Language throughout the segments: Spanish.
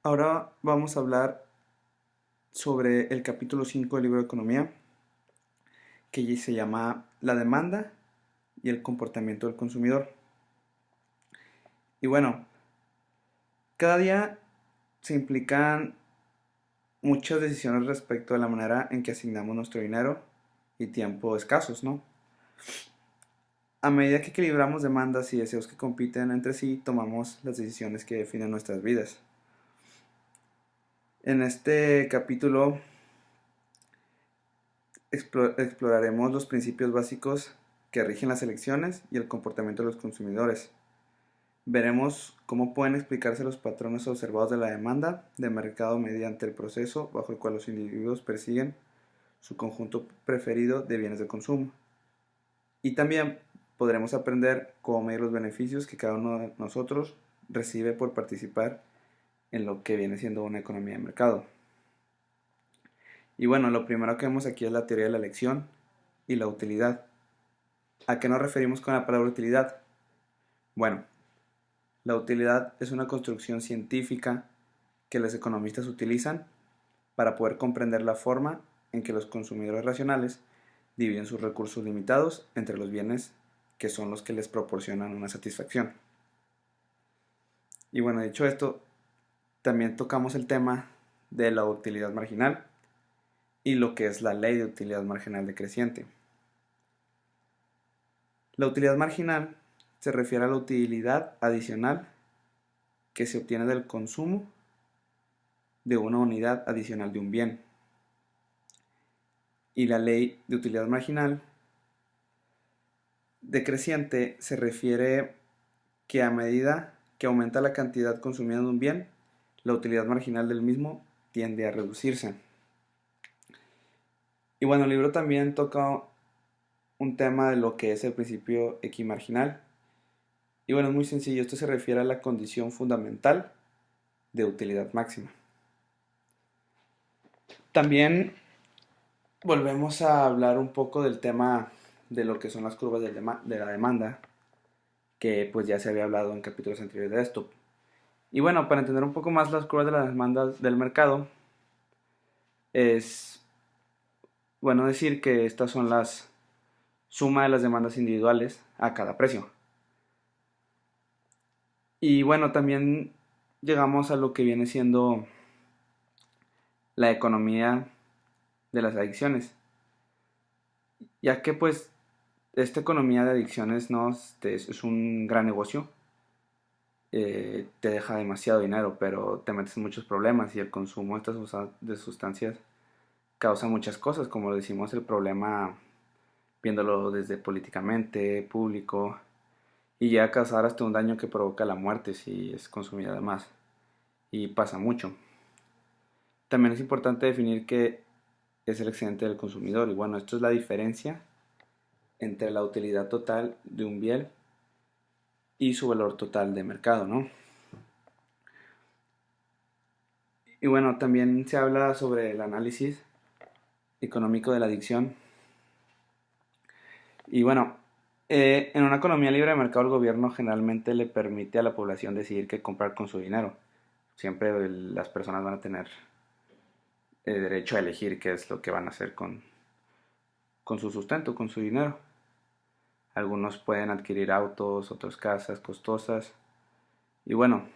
Ahora vamos a hablar sobre el capítulo 5 del libro de Economía, que se llama La demanda y el comportamiento del consumidor. Y bueno, cada día se implican muchas decisiones respecto a la manera en que asignamos nuestro dinero y tiempo escasos, ¿no? A medida que equilibramos demandas y deseos que compiten entre sí, tomamos las decisiones que definen nuestras vidas. En este capítulo exploraremos los principios básicos que rigen las elecciones y el comportamiento de los consumidores. Veremos cómo pueden explicarse los patrones observados de la demanda de mercado mediante el proceso bajo el cual los individuos persiguen su conjunto preferido de bienes de consumo. Y también podremos aprender cómo medir los beneficios que cada uno de nosotros recibe por participar en lo que viene siendo una economía de mercado. Y bueno, lo primero que vemos aquí es la teoría de la elección y la utilidad. ¿A qué nos referimos con la palabra utilidad? Bueno, la utilidad es una construcción científica que los economistas utilizan para poder comprender la forma en que los consumidores racionales dividen sus recursos limitados entre los bienes que son los que les proporcionan una satisfacción. Y bueno, dicho esto, también tocamos el tema de la utilidad marginal y lo que es la ley de utilidad marginal decreciente. La utilidad marginal se refiere a la utilidad adicional que se obtiene del consumo de una unidad adicional de un bien. Y la ley de utilidad marginal decreciente se refiere que a medida que aumenta la cantidad consumida de un bien, la utilidad marginal del mismo tiende a reducirse. Y bueno, el libro también toca un tema de lo que es el principio equimarginal. Y bueno, es muy sencillo, esto se refiere a la condición fundamental de utilidad máxima. También volvemos a hablar un poco del tema de lo que son las curvas de la demanda, que pues ya se había hablado en capítulos anteriores de esto. Y bueno, para entender un poco más las curvas de la demanda del mercado, es bueno decir que estas son las suma de las demandas individuales a cada precio. Y bueno, también llegamos a lo que viene siendo la economía de las adicciones, ya que pues esta economía de adicciones no es un gran negocio, te deja demasiado dinero, pero te metes en muchos problemas y el consumo de estas de sustancias causa muchas cosas, como decimos, el problema viéndolo desde políticamente, público, y llega a causar hasta un daño que provoca la muerte si es consumida además, y pasa mucho. También es importante definir qué es el excedente del consumidor, y bueno, esto es la diferencia entre la utilidad total de un bien y su valor total de mercado, ¿no? Y bueno, también se habla sobre el análisis económico de la adicción. Y bueno, en una economía libre de mercado el gobierno generalmente le permite a la población decidir qué comprar con su dinero. Siempre las personas van a tener derecho a elegir qué es lo que van a hacer con su sustento, con su dinero. Algunos pueden adquirir autos, otros casas costosas. Y bueno,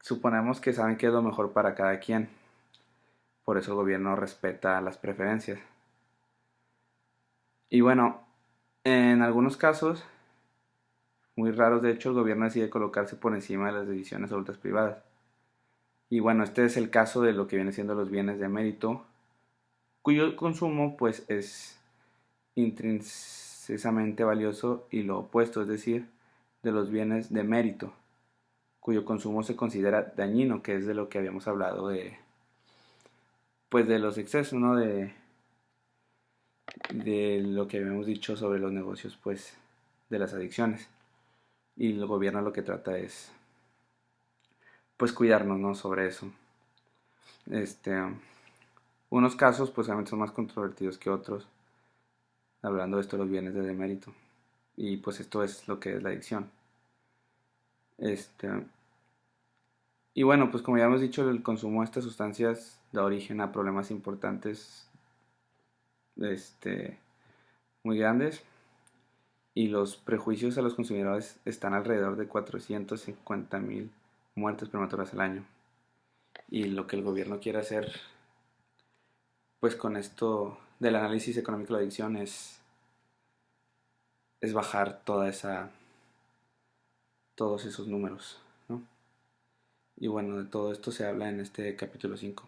suponemos que saben qué es lo mejor para cada quien. Por eso el gobierno respeta las preferencias. Y bueno, en algunos casos, muy raros de hecho, el gobierno decide colocarse por encima de las decisiones adultas privadas. Y bueno, este es el caso de lo que viene siendo los bienes de mérito, cuyo consumo pues es intrínsecamente valioso y lo opuesto, es decir, de los bienes de mérito, cuyo consumo se considera dañino, que es de lo que habíamos hablado de pues de los excesos, ¿no? De lo que habíamos dicho sobre los negocios pues de las adicciones. Y el gobierno lo que trata es pues cuidarnos, ¿no? Sobre eso. Este, unos casos pues obviamente son más controvertidos que otros, hablando de esto de los bienes de demérito. Y pues esto es lo que es la adicción. Este, Y bueno, pues como ya hemos dicho, el consumo de estas sustancias da origen a problemas importantes, este, muy grandes, y los prejuicios a los consumidores están alrededor de 450,000 muertes prematuras al año. Y lo que el gobierno quiere hacer, pues con esto del análisis económico de la adicción es bajar todos esos números, ¿no? Y bueno, de todo esto se habla en este capítulo 5.